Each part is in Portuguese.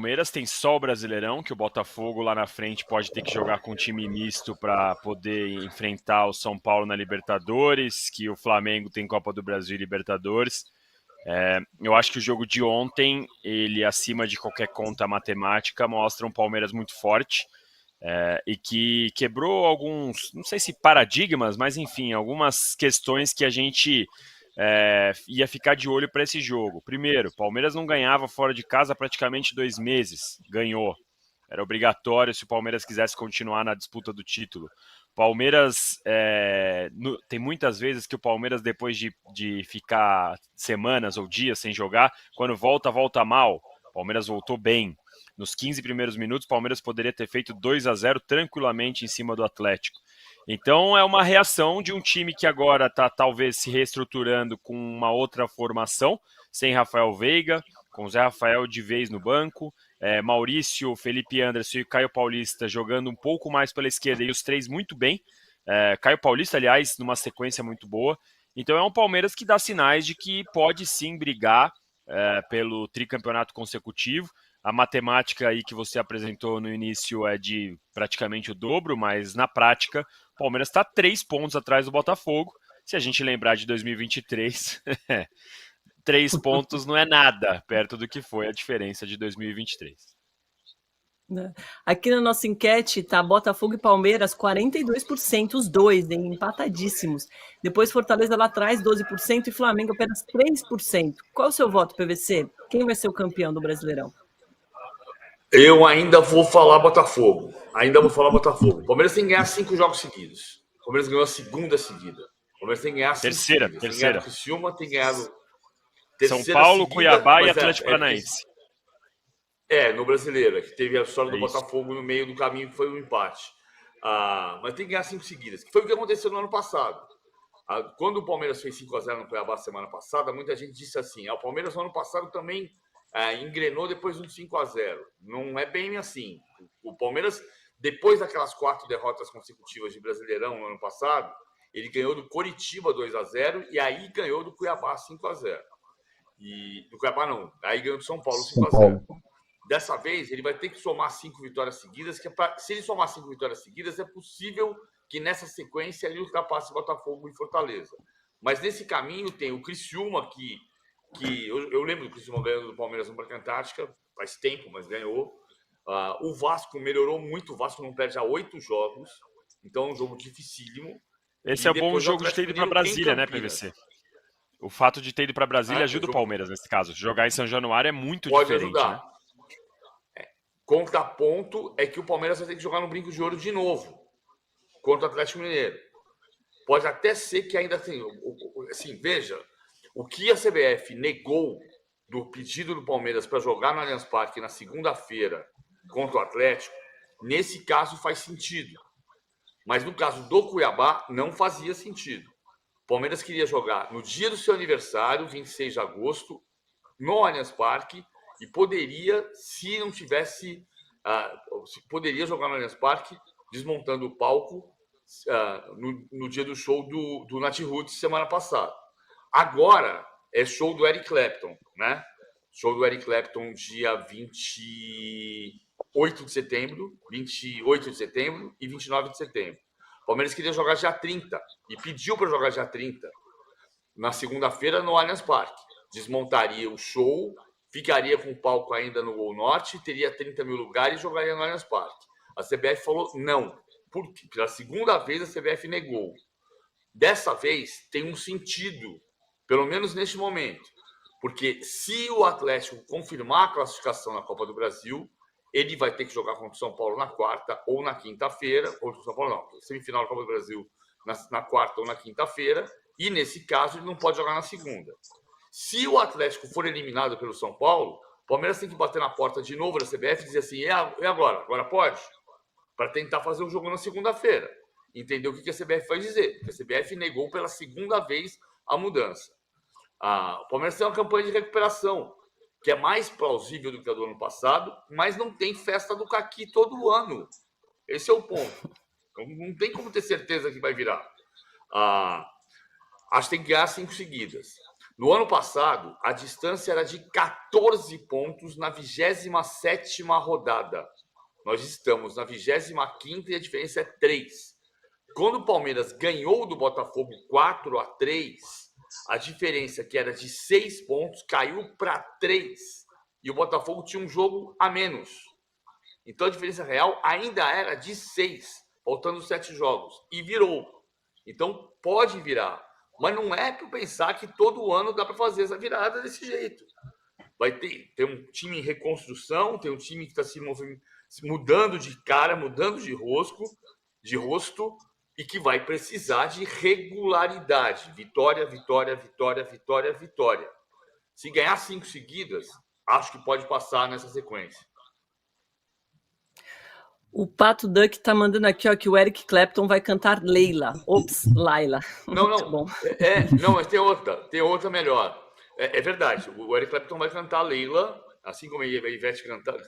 Palmeiras tem só o Brasileirão, que o Botafogo lá na frente pode ter que jogar com um time misto para poder enfrentar o São Paulo na Libertadores, que o Flamengo tem Copa do Brasil e Libertadores. Eu acho que o jogo de ontem, ele acima de qualquer conta matemática, mostra um Palmeiras muito forte e que quebrou alguns, não sei se paradigmas, mas enfim, algumas questões que a gente ia ficar de olho para esse jogo. Primeiro, Palmeiras não ganhava fora de casa há praticamente 2 meses. Ganhou. Era obrigatório se o Palmeiras quisesse continuar na disputa do título. Palmeiras, tem muitas vezes que o Palmeiras, depois de ficar semanas ou dias sem jogar, quando volta mal. O Palmeiras voltou bem. Nos 15 primeiros minutos, o Palmeiras poderia ter feito 2-0 tranquilamente em cima do Atlético. Então é uma reação de um time que agora está talvez se reestruturando com uma outra formação, sem Rafael Veiga, com Zé Rafael de vez no banco, Maurício, Felipe Anderson e Caio Paulista jogando um pouco mais pela esquerda e os três muito bem. Caio Paulista, aliás, numa sequência muito boa. Então é um Palmeiras que dá sinais de que pode sim brigar pelo tricampeonato consecutivo. A matemática aí que você apresentou no início é de praticamente o dobro, mas na prática o Palmeiras está 3 pontos atrás do Botafogo. Se a gente lembrar de 2023, 3 pontos não é nada perto do que foi a diferença de 2023. Aqui na nossa enquete tá Botafogo e Palmeiras 42%, os dois, hein? Empatadíssimos. Depois Fortaleza lá atrás 12% e Flamengo apenas 3%. Qual é o seu voto, PVC? Quem vai ser o campeão do Brasileirão? Eu ainda vou falar Botafogo. O Palmeiras tem que ganhar 5 jogos seguidos. O Palmeiras ganhou a segunda seguida. O Palmeiras tem que ganhar 5 seguidas. Tem ganhado o Criciúma, tem ganhado São Paulo, seguida, Cuiabá e Atlético Paranaense. No Brasileiro, que teve a história do Botafogo no meio do caminho, que foi um empate. Mas tem que ganhar 5 seguidas, que foi o que aconteceu no ano passado. Quando o Palmeiras fez 5-0 no Cuiabá semana passada, muita gente disse assim, o Palmeiras no ano passado também engrenou depois de um 5-0. Não é bem assim. O Palmeiras, depois daquelas 4 derrotas consecutivas de Brasileirão no ano passado, ele ganhou do Coritiba 2-0 e aí ganhou do Cuiabá 5-0. E do Cuiabá não, aí ganhou do São Paulo 5-0. Dessa vez, ele vai ter que somar 5 vitórias seguidas, se ele somar 5 vitórias seguidas, é possível que nessa sequência ele ultrapasse Botafogo e Fortaleza. Mas nesse caminho tem o Criciúma, que eu lembro do Criciúma ganhando do Palmeiras no Parque Antártica, faz tempo, mas ganhou. O Vasco melhorou muito, o Vasco não perde há 8 jogos, então é um jogo dificílimo. Esse é o bom jogo de ter ido para Brasília, né, PVC? O fato de ter ido para Brasília ajuda o Palmeiras nesse caso. Jogar em São Januário é muito diferente. Ajudar. Né? Contraponto é que o Palmeiras vai ter que jogar no Brinco de Ouro de novo contra o Atlético Mineiro. Pode até ser que ainda tenha. Assim, veja, o que a CBF negou do pedido do Palmeiras para jogar no Allianz Parque na segunda-feira contra o Atlético, nesse caso faz sentido. Mas no caso do Cuiabá, não fazia sentido. O Palmeiras queria jogar no dia do seu aniversário, 26 de agosto, no Allianz Parque, e poderia, se não tivesse, poderia jogar no Allianz Parque, desmontando o palco no dia do show do Nat Roots semana passada. Agora é show do Eric Clapton, né? Show do Eric Clapton dia 28 de setembro e 29 de setembro. O Palmeiras queria jogar dia 30 e pediu para jogar dia 30 na segunda-feira no Allianz Parque. Desmontaria o show, ficaria com o palco ainda no Gol Norte, teria 30 mil lugares e jogaria no Allianz Parque. A CBF falou não. Pela segunda vez a CBF negou. Dessa vez tem um sentido, pelo menos neste momento. Porque se o Atlético confirmar a classificação na Copa do Brasil, ele vai ter que jogar contra o São Paulo na quarta ou na quinta-feira. Contra o São Paulo não, semifinal da Copa do Brasil na quarta ou na quinta-feira. E nesse caso ele não pode jogar na segunda. Se o Atlético for eliminado pelo São Paulo, o Palmeiras tem que bater na porta de novo da CBF e dizer assim, e agora? Agora pode? Para tentar fazer o jogo na segunda-feira. Entendeu o que a CBF vai dizer? Porque a CBF negou pela segunda vez a mudança. O Palmeiras tem uma campanha de recuperação, que é mais plausível do que a do ano passado, mas não tem festa do caqui todo ano. Esse é o ponto. Não tem como ter certeza que vai virar. Acho que tem que ganhar 5 seguidas. No ano passado, a distância era de 14 pontos na 27ª rodada. Nós estamos na 25ª e a diferença é 3. Quando o Palmeiras ganhou do Botafogo 4-3, a diferença, que era de 6 pontos, caiu para 3. E o Botafogo tinha um jogo a menos. Então a diferença real ainda era de 6, faltando 7 jogos. E virou. Então pode virar. Mas não é para pensar que todo ano dá para fazer essa virada desse jeito. Vai ter um time em reconstrução, tem um time que está se mudando de cara, mudando de rosto, e que vai precisar de regularidade. Vitória, vitória, vitória, vitória, vitória. Se ganhar 5 seguidas, acho que pode passar nessa sequência. O Pato Duck tá mandando aqui, ó, que o Eric Clapton vai cantar Leila. Ops, Laila. Não. Não, mas tem outra melhor. É verdade, o Eric Clapton vai cantar Leila, assim como a Ivete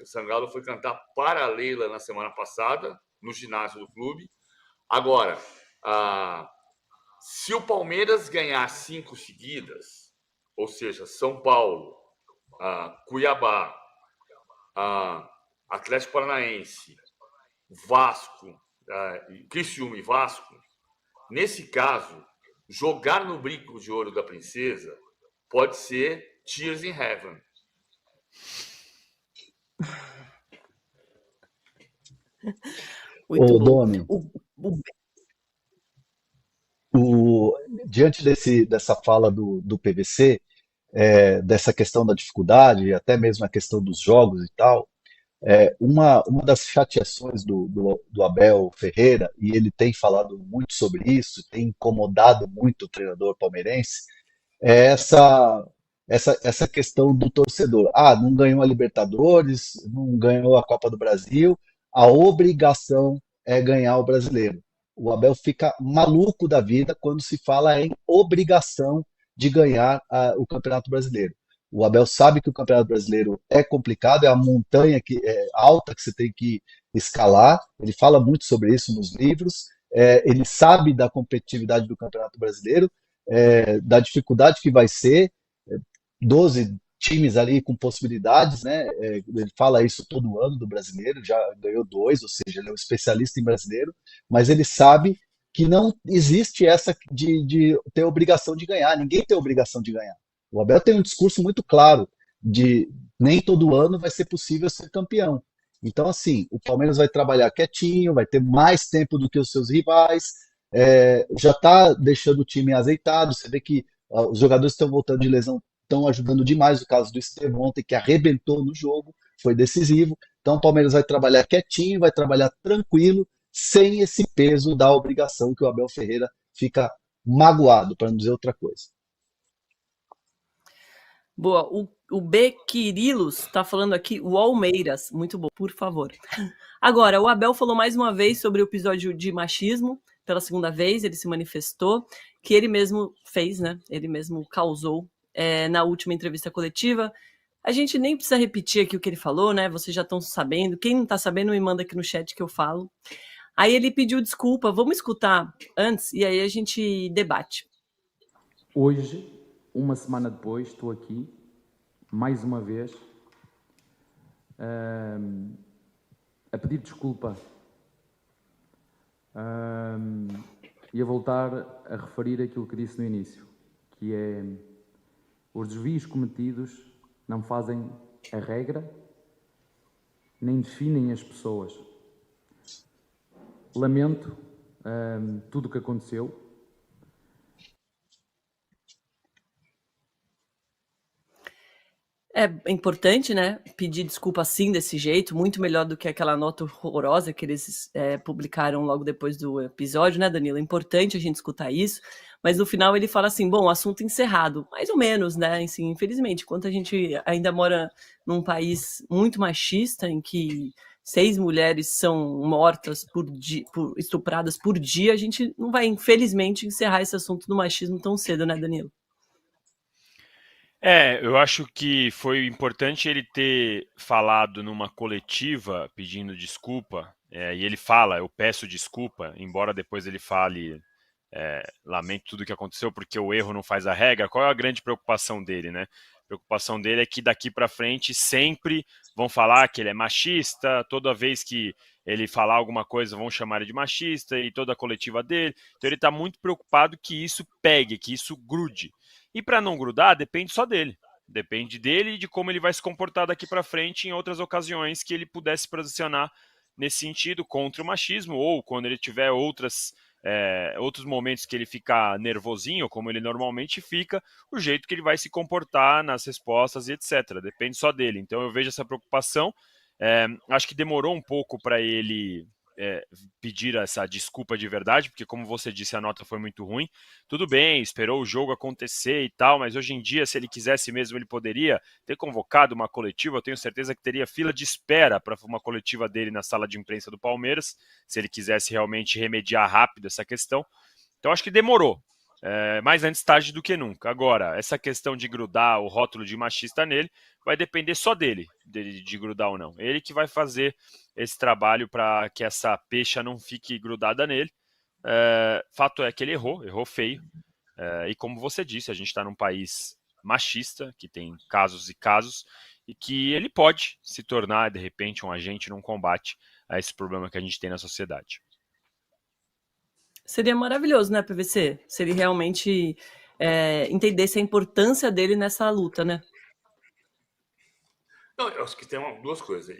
Sangalo foi cantar para a Leila na semana passada, no ginásio do clube. Agora, se o Palmeiras ganhar 5 seguidas, ou seja, São Paulo, Cuiabá, Atlético Paranaense, Vasco, Criciúma e Vasco, nesse caso, jogar no brinco de ouro da princesa pode ser Tears in Heaven. Ô, Domi, diante dessa fala do PVC, dessa questão da dificuldade, até mesmo a questão dos jogos e tal, uma das chateações do Abel Ferreira, e ele tem falado muito sobre isso, tem incomodado muito o treinador palmeirense, é essa questão do torcedor. Não ganhou a Libertadores, não ganhou a Copa do Brasil, a obrigação é ganhar o Brasileiro. O Abel fica maluco da vida quando se fala em obrigação de ganhar o Campeonato Brasileiro. O Abel sabe que o Campeonato Brasileiro é complicado, é a montanha alta que você tem que escalar. Ele fala muito sobre isso nos livros. Ele sabe da competitividade do Campeonato Brasileiro, da dificuldade que vai ser. 12 times ali com possibilidades, né? Ele fala isso todo ano do brasileiro, já ganhou 2, ou seja, ele é um especialista em brasileiro, mas ele sabe que não existe essa de ter obrigação de ganhar. Ninguém tem obrigação de ganhar. O Abel tem um discurso muito claro de nem todo ano vai ser possível ser campeão. Então, assim, o Palmeiras vai trabalhar quietinho, vai ter mais tempo do que os seus rivais, já está deixando o time azeitado. Você vê que os jogadores estão voltando de lesão, estão ajudando demais. O caso do Estevão ontem, que arrebentou no jogo, foi decisivo. Então, o Palmeiras vai trabalhar quietinho, vai trabalhar tranquilo, sem esse peso da obrigação que o Abel Ferreira fica magoado, para não dizer outra coisa. Boa, o B. Quirilos está falando aqui, o Almeiras, muito bom, por favor. Agora, o Abel falou mais uma vez sobre o episódio de machismo, pela segunda vez, ele se manifestou, que ele mesmo fez, né? Ele mesmo causou na última entrevista coletiva. A gente nem precisa repetir aqui o que ele falou, né? Vocês já estão sabendo. Quem não está sabendo, me manda aqui no chat que eu falo. Aí ele pediu desculpa, vamos escutar antes e aí a gente debate. Hoje, uma semana depois, estou aqui, mais uma vez, a pedir desculpa e a voltar a referir aquilo que disse no início, que é: os desvios cometidos não fazem a regra, nem definem as pessoas. Lamento tudo o que aconteceu. É importante, né, pedir desculpa assim, desse jeito, muito melhor do que aquela nota horrorosa que eles publicaram logo depois do episódio, né, Danilo? É importante a gente escutar isso, mas no final ele fala assim, bom, assunto encerrado, mais ou menos, né, assim, infelizmente, enquanto a gente ainda mora num país muito machista, em que 6 mulheres são mortas estupradas por dia, a gente não vai, infelizmente, encerrar esse assunto do machismo tão cedo, né, Danilo? Eu acho que foi importante ele ter falado numa coletiva pedindo desculpa, e ele fala, eu peço desculpa, embora depois ele fale lamento tudo que aconteceu, porque o erro não faz a regra. Qual é a grande preocupação dele, né? A preocupação dele é que daqui para frente sempre vão falar que ele é machista, toda vez que ele falar alguma coisa vão chamar ele de machista, e toda a coletiva dele. Então ele está muito preocupado que isso pegue, que isso grude. E para não grudar, depende só dele. Depende dele e de como ele vai se comportar daqui para frente em outras ocasiões que ele pudesse posicionar nesse sentido contra o machismo, ou quando ele tiver outros momentos que ele fica nervosinho, como ele normalmente fica, o jeito que ele vai se comportar nas respostas e etc. Depende só dele. Então eu vejo essa preocupação. Acho que demorou um pouco para ele pedir essa desculpa de verdade, porque como você disse, a nota foi muito ruim. Tudo bem, esperou o jogo acontecer e tal, mas hoje em dia, se ele quisesse mesmo, ele poderia ter convocado uma coletiva. Eu tenho certeza que teria fila de espera para uma coletiva dele na sala de imprensa do Palmeiras, se ele quisesse realmente remediar rápido essa questão. Então acho que demorou. Mais antes tarde do que nunca. Agora, essa questão de grudar o rótulo de machista nele vai depender só dele de grudar ou não. Ele que vai fazer esse trabalho para que essa pecha não fique grudada nele. Fato é que ele errou feio. E como você disse, a gente está num país machista, que tem casos e casos, e que ele pode se tornar, de repente, um agente num combate a esse problema que a gente tem na sociedade. Seria maravilhoso, né, PVC? Se ele realmente entendesse a importância dele nessa luta, né? Não, eu acho que tem duas coisas.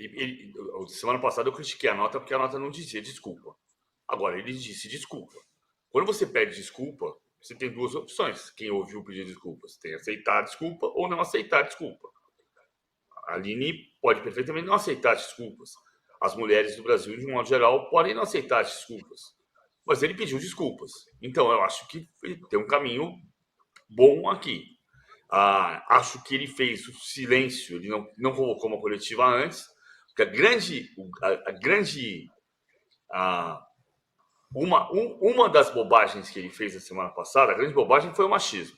Semana passada eu critiquei a nota porque a nota não dizia desculpa. Agora, ele disse desculpa. Quando você pede desculpa, você tem duas opções. Quem ouviu pedir desculpas tem aceitar a desculpa ou não aceitar a desculpa. A Aline pode perfeitamente não aceitar as desculpas. As mulheres do Brasil, de um modo geral, podem não aceitar as desculpas. Mas ele pediu desculpas. Então, eu acho que tem um caminho bom aqui. Acho que ele fez o silêncio, ele não convocou uma coletiva antes, porque uma das bobagens que ele fez na semana passada, a grande bobagem foi o machismo.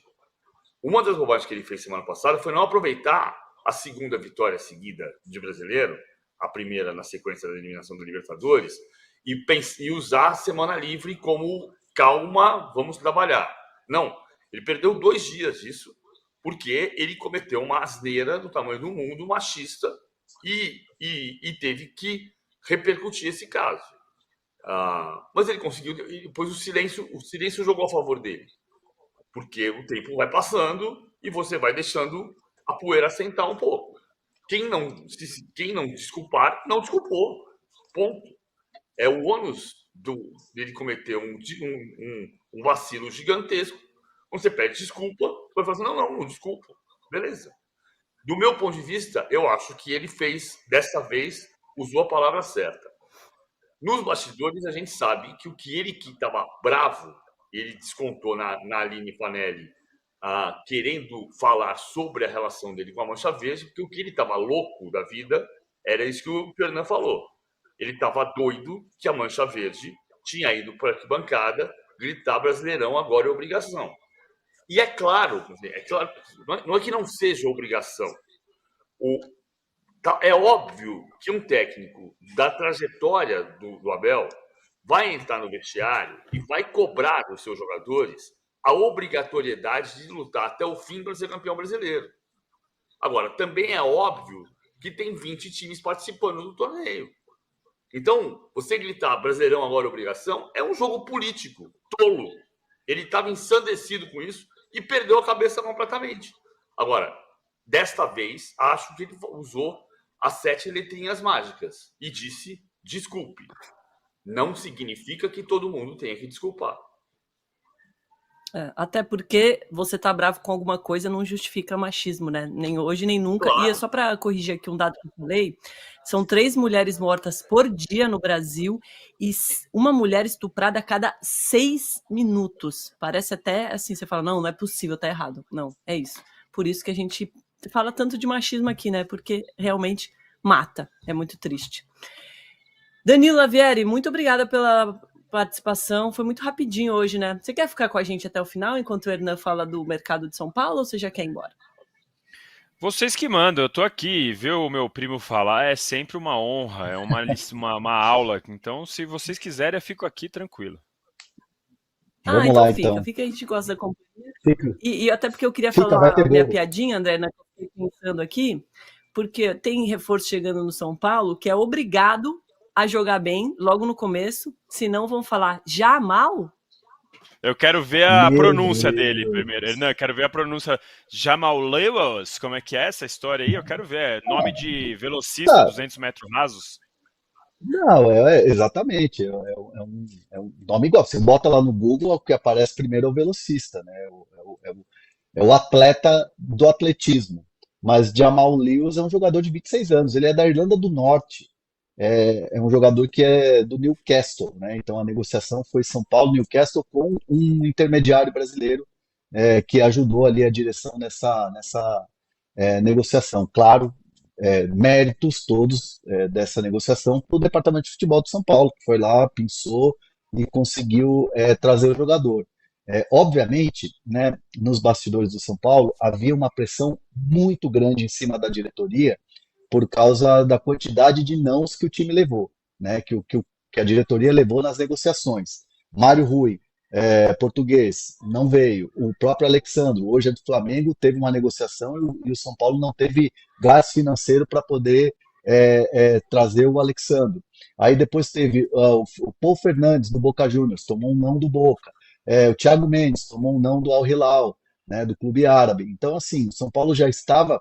Uma das bobagens que ele fez semana passada foi não aproveitar a segunda vitória seguida de Brasileiro, a primeira na sequência da eliminação da Libertadores, e usar a semana livre como calma, vamos trabalhar. Não, ele perdeu 2 dias disso, porque ele cometeu uma asneira do tamanho do mundo, machista, e teve que repercutir esse caso. Mas ele conseguiu, e depois o silêncio jogou a favor dele, porque o tempo vai passando e você vai deixando a poeira assentar um pouco. Quem não desculpar, não desculpou. Ponto. É o ônus dele cometer um vacilo gigantesco. Quando você pede desculpa, vai falar assim, não desculpa. Beleza. Do meu ponto de vista, eu acho que ele fez, dessa vez, usou a palavra certa. Nos bastidores, a gente sabe que o que ele que estava bravo, ele descontou na Aline Fanelli, querendo falar sobre a relação dele com a Mancha Verde, porque o que ele estava louco da vida era isso que o Fernando falou. Ele estava doido que a Mancha Verde tinha ido para a arquibancada gritar Brasileirão, agora é obrigação. E é claro, não é que não seja obrigação. É óbvio que um técnico da trajetória do Abel vai entrar no vestiário e vai cobrar dos seus jogadores a obrigatoriedade de lutar até o fim para ser campeão brasileiro. Agora, também é óbvio que tem 20 times participando do torneio. Então, você gritar Brasileirão agora é obrigação é um jogo político, tolo. Ele estava ensandecido com isso e perdeu a cabeça completamente. Agora, desta vez, acho que ele usou as 7 letrinhas mágicas e disse desculpe. Não significa que todo mundo tenha que desculpar. Até porque você tá bravo com alguma coisa não justifica machismo, né? Nem hoje, nem nunca. Claro. E é só para corrigir aqui um dado que eu falei, são 3 mulheres mortas por dia no Brasil e uma mulher estuprada a cada 6 minutos. Parece até assim, você fala, não é possível, tá errado. Não, é isso. Por isso que a gente fala tanto de machismo aqui, né? Porque realmente mata. É muito triste. Danilo Lavieri, muito obrigada pela participação. Foi muito rapidinho hoje, né? Você quer ficar com a gente até o final, enquanto o Hernan fala do mercado de São Paulo, ou você já quer ir embora? Vocês que mandam, eu tô aqui, ver o meu primo falar é sempre uma honra, é uma aula. Então, se vocês quiserem, eu fico aqui tranquilo. Vamos então lá, fica. então. Fica, a gente gosta da companhia. Fica, E até porque eu queria fica, vai falar ter a minha gol. piadinha, André, né, que eu fiquei pensando aqui, porque tem reforço chegando no São Paulo que é obrigado a jogar bem logo no começo, senão vão falar Jamal. Eu quero ver a Meu pronúncia dele Deus. primeiro. Hernan, eu quero ver a pronúncia. Jamal Lewis, como é que é essa história aí? Eu quero ver. Nome de velocista, Tá. 200 metros rasos. Não, exatamente. É um nome igual. Você bota lá no Google, o que aparece primeiro é o velocista, né? É o atleta do atletismo. Mas Jamal Lewis é um jogador de 26 anos. Ele é da Irlanda do Norte. É um jogador que é do Newcastle, né? Então a negociação foi São Paulo-Newcastle com um intermediário brasileiro que ajudou ali a direção nessa negociação. Claro, méritos todos dessa negociação para o Departamento de Futebol de São Paulo, que foi lá, pensou e conseguiu trazer o jogador. Obviamente, né, nos bastidores do São Paulo havia uma pressão muito grande em cima da diretoria por causa da quantidade de nãos que o time levou, né, que a diretoria levou nas negociações. Mário Rui, português, não veio. O próprio Alexandro, hoje é do Flamengo, teve uma negociação e o São Paulo não teve gás financeiro para poder trazer o Alexandro. Aí depois teve o Paul Fernandes, do Boca Juniors, tomou um não do Boca. O Thiago Mendes tomou um não do Al Hilal, né, do clube árabe. Então, assim, o São Paulo já estava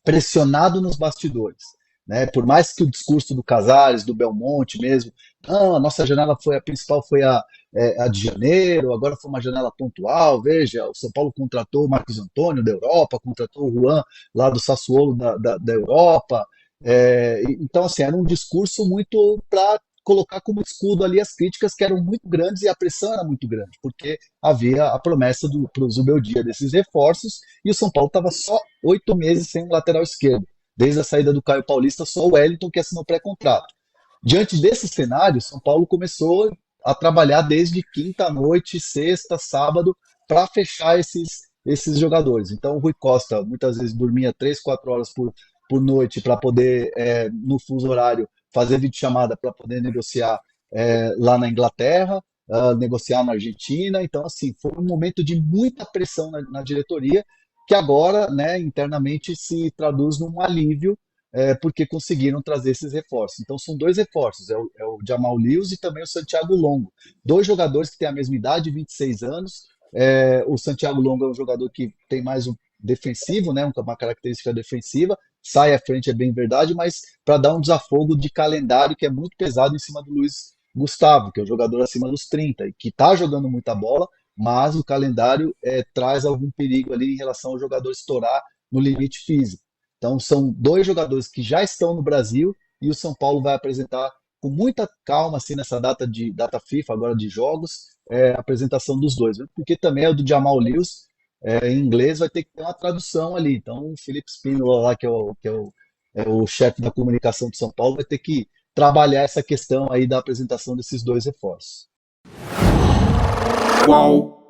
pressionado nos bastidores. Né? Por mais que o discurso do Casares, do Belmonte mesmo, não, a nossa janela foi a principal, foi a de janeiro, agora foi uma janela pontual, veja, o São Paulo contratou o Marcos Antônio da Europa, contratou o Juan lá do Sassuolo da Europa, então assim, era um discurso muito para colocar como escudo ali as críticas que eram muito grandes e a pressão era muito grande, porque havia a promessa para o Zubeldia desses reforços e o São Paulo estava só 8 meses sem um lateral esquerdo. Desde a saída do Caio Paulista, só o Wellington que assinou pré-contrato. Diante desse cenário, São Paulo começou a trabalhar desde quinta-noite, sexta, sábado, para fechar esses jogadores. Então, o Rui Costa muitas vezes dormia 3, 4 horas por noite para poder, no fuso horário, fazer videochamada para poder negociar lá na Inglaterra, negociar na Argentina. Então, assim, foi um momento de muita pressão na diretoria, que agora, né, internamente se traduz num alívio, porque conseguiram trazer esses reforços. Então são dois reforços, é o Jamal Lewis e também o Santiago Longo. Dois jogadores que têm a mesma idade, 26 anos. O Santiago Longo é um jogador que tem mais um defensivo, né, uma característica defensiva, sai à frente, é bem verdade, mas para dar um desafogo de calendário que é muito pesado em cima do Luiz Gustavo, que é um jogador acima dos 30 e que está jogando muita bola, mas o calendário traz algum perigo ali em relação ao jogador estourar no limite físico. Então são dois jogadores que já estão no Brasil e o São Paulo vai apresentar com muita calma assim nessa data FIFA agora de jogos, a apresentação dos dois, porque também é o do Jamal Lewis, em inglês vai ter que ter uma tradução ali. Então o Felipe Spínola lá, que é o chefe da comunicação de São Paulo, vai ter que trabalhar essa questão aí da apresentação desses dois reforços. Qual